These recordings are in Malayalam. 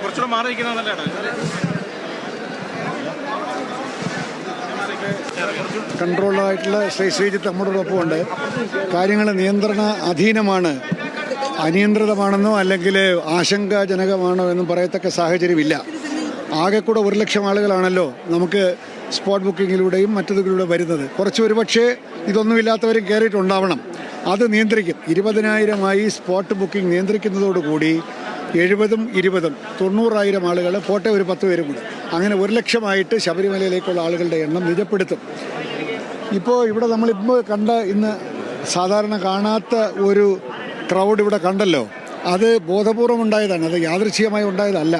കുറച്ചുകൂടെ മാറിയിരിക്കുന്നതല്ലേ കൺട്രോളായിട്ടുള്ള ശ്രീജിത്ത് നമ്മോടൊപ്പമുണ്ട്. കാര്യങ്ങൾ നിയന്ത്രണ അധീനമാണ്, അനിയന്ത്രിതമാണെന്നോ അല്ലെങ്കിൽ ആശങ്കാജനകമാണോ എന്നും പറയത്തക്ക സാഹചര്യമില്ല. ആകെ കൂടെ 1 ലക്ഷം ആളുകളാണല്ലോ നമുക്ക് സ്പോട്ട് ബുക്കിങ്ങിലൂടെയും മറ്റതിലൂടെ വരുന്നത്. കുറച്ച് ഒരുപക്ഷെ ഇതൊന്നുമില്ലാത്തവരും കയറിയിട്ടുണ്ടാവണം. അത് നിയന്ത്രിക്കും. 20,000 സ്പോട്ട് ബുക്കിംഗ് നിയന്ത്രിക്കുന്നതോടുകൂടി 70ഉം 20ഉം 90,000 ആളുകൾ പോട്ടെ, ഒരു 10 പേരും കൂടെ, അങ്ങനെ 1 ലക്ഷമായിട്ട് ശബരിമലയിലേക്കുള്ള ആളുകളുടെ എണ്ണം നിജപ്പെടുത്തും. ഇപ്പോൾ ഇവിടെ നമ്മളിപ്പോൾ കണ്ട ഇന്ന് സാധാരണ കാണാത്ത ഒരു ക്രൗഡ് ഇവിടെ കണ്ടല്ലോ. അത് ബോധപൂർവം ഉണ്ടായതാണ്, അത് യാദൃച്ഛികമായി ഉണ്ടായതല്ല.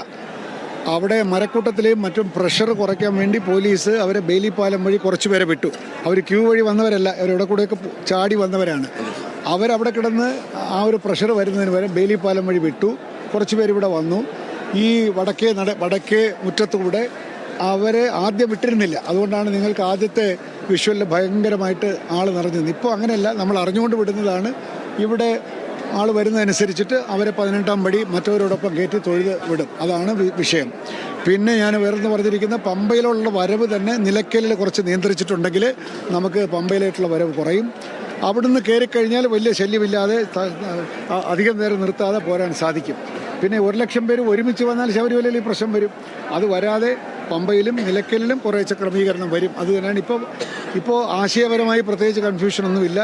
അവിടെ മരക്കൂട്ടത്തിലെയും മറ്റും പ്രഷർ കുറയ്ക്കാൻ വേണ്ടി പോലീസ് അവരെ ബെയിലി പാലം വഴി കുറച്ച് പേരെ വിട്ടു. അവർ ക്യൂ വഴി വന്നവരല്ല, അവരിവിടെ കൂടെയൊക്കെ ചാടി വന്നവരാണ്. അവരവിടെ കിടന്ന് ആ ഒരു പ്രഷർ വരുന്നതിന് വരെ ബെയിലി പാലം വഴി വിട്ടു. കുറച്ച് പേരിവിടെ വന്നു. ഈ വടക്കേ മുറ്റത്തുകൂടെ അവരെ ആദ്യം വിട്ടിരുന്നില്ല. അതുകൊണ്ടാണ് നിങ്ങൾക്ക് ആദ്യത്തെ വിഷ്വലിൽ ഭയങ്കരമായിട്ട് ആൾ നിറഞ്ഞത്. ഇപ്പോൾ അങ്ങനെയല്ല, നമ്മൾ അറിഞ്ഞുകൊണ്ട് വിടുന്നതാണ്. ഇവിടെ ആൾ വരുന്നതനുസരിച്ചിട്ട് അവരെ 18-ാം പടി മറ്റവരോടൊപ്പം കയറ്റി തൊഴുത് വിടും. അതാണ് വിഷയം. പിന്നെ ഞാൻ വേറെന്ന് പറഞ്ഞിരിക്കുന്ന പമ്പയിലുള്ള വരവ് തന്നെ നിലയ്ക്കലിൽ കുറച്ച് നിയന്ത്രിച്ചിട്ടുണ്ടെങ്കിൽ നമുക്ക് പമ്പയിലേക്കുള്ള വരവ് കുറയും. അവിടുന്ന് കയറിക്കഴിഞ്ഞാൽ വലിയ ശല്യമില്ലാതെ അധികം നേരം നിർത്താതെ പോരാൻ സാധിക്കും. പിന്നെ 1 ലക്ഷം പേര് ഒരുമിച്ച് വന്നാൽ ശബരിമലയിൽ ഈ പ്രശ്നം വരും. അത് വരാതെ പമ്പയിലും നിലയ്ക്കലിലും കുറേശ്ശെ ക്രമീകരണം വരും. അത് തന്നെയാണ് ഇപ്പോൾ ആശയപരമായി പ്രത്യേകിച്ച് കൺഫ്യൂഷനൊന്നുമില്ല.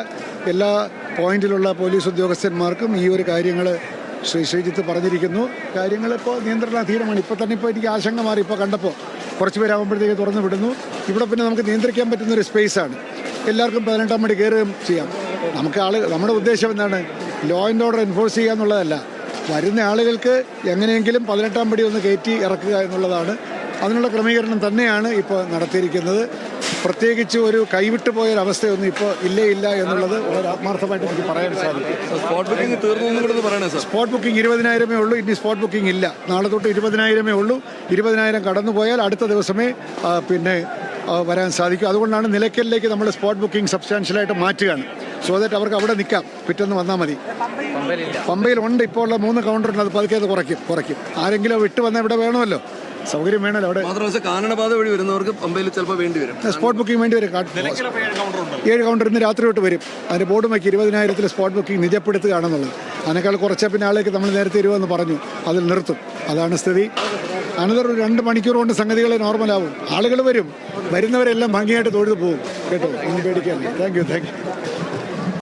എല്ലാ പോയിന്റിലുള്ള പോലീസ് ഉദ്യോഗസ്ഥന്മാർക്കും ഈ ഒരു കാര്യങ്ങൾ ശ്രീജിത്ത് പറഞ്ഞിരിക്കുന്നു. കാര്യങ്ങൾ ഇപ്പോൾ നിയന്ത്രണാധീനമാണ്. ഇപ്പോൾ തന്നെ എനിക്ക് ആശങ്ക മാറി. ഇപ്പോൾ കണ്ടപ്പോൾ കുറച്ച് പേരാകുമ്പോഴത്തേക്ക് തുറന്നു വിടുന്നു. ഇവിടെ പിന്നെ നമുക്ക് നിയന്ത്രിക്കാൻ പറ്റുന്നൊരു സ്പേസാണ്. എല്ലാവർക്കും 18-ാം പടി കയറുകയും ചെയ്യാം. നമ്മുടെ ഉദ്ദേശം എന്താണ്? ലോ ആൻഡ് ഓർഡർ എൻഫോഴ്സ് ചെയ്യുക എന്നുള്ളതല്ല. വരുന്ന ആളുകൾക്ക് എങ്ങനെയെങ്കിലും 18-ാം പടി ഒന്ന് കയറ്റി ഇറക്കുക എന്നുള്ളതാണ്. അതിനുള്ള ക്രമീകരണം തന്നെയാണ് ഇപ്പോൾ നടത്തിയിരിക്കുന്നത്. പ്രത്യേകിച്ച് ഒരു കൈവിട്ടു പോയൊരവസ്ഥയൊന്നും ഇപ്പോൾ ഇല്ല എന്നുള്ളത് വളരെ ആത്മാർത്ഥമായിട്ട് എനിക്ക് പറയാൻ സാധിക്കും. സ്പോട്ട് ബുക്കിംഗ് തീർന്നു. സ്പോട്ട് ബുക്കിംഗ് 20,000 ഉള്ളൂ. ഇനി സ്പോട്ട് ബുക്കിംഗ് ഇല്ല. നാളെ തൊട്ട് 20,000 ഉള്ളൂ. 20,000 കടന്നുപോയാൽ അടുത്ത ദിവസമേ പിന്നെ വരാൻ സാധിക്കും. അതുകൊണ്ടാണ് നിലയ്ക്കലിലേക്ക് നമ്മൾ സ്പോട്ട് ബുക്കിംഗ് സബ്സ്റ്റാൻഷ്യലായിട്ട് മാറ്റുകയാണ്. സോ ദാറ്റ് അവർക്ക് അവിടെ നിൽക്കാം, പിറ്റേന്ന് വന്നാൽ മതി. പമ്പയിലുണ്ട് ഇപ്പോൾ ഉള്ള 3 കൗണ്ടറുണ്ട്. അത് പതുക്കെ അത് കുറയ്ക്കും. ആരെങ്കിലും വിട്ട് വന്നാൽ ഇവിടെ വേണമല്ലോ, സൗകര്യം വേണമല്ലോ. അവിടെ മാത്രമല്ല കാനനപാത വഴി വരുന്നവർക്ക് പമ്പയിൽ ചിലപ്പോൾ വേണ്ടി വരും, സ്പോട്ട് ബുക്കിംഗ് വേണ്ടി വരും. 7 കൗണ്ടർ ഇന്ന് രാത്രി തൊട്ട് വരും. അതിൻ്റെ ബോർഡ് വയ്ക്കും 20,000 സ്പോട്ട് ബുക്കിംഗ് നിജപ്പെടുത്തുകയാണെന്നുള്ളത്. അതിനേക്കാൾ കുറച്ച പിന്നെ ആളേക്ക് നമ്മൾ നേരത്തെ 20 പറഞ്ഞു, അതിൽ നിർത്തും. അതാണ് സ്ഥിതി. അനന്തരം 2 മണിക്കൂർ കൊണ്ട് സംഗതികൾ നോർമലാവും. ആളുകൾ വരും. വരുന്നവരെല്ലാം ഭംഗിയായിട്ട് തൊഴുതു പോകും കേട്ടോ. ഒന്നും പേടിക്കാൻ. Thank you.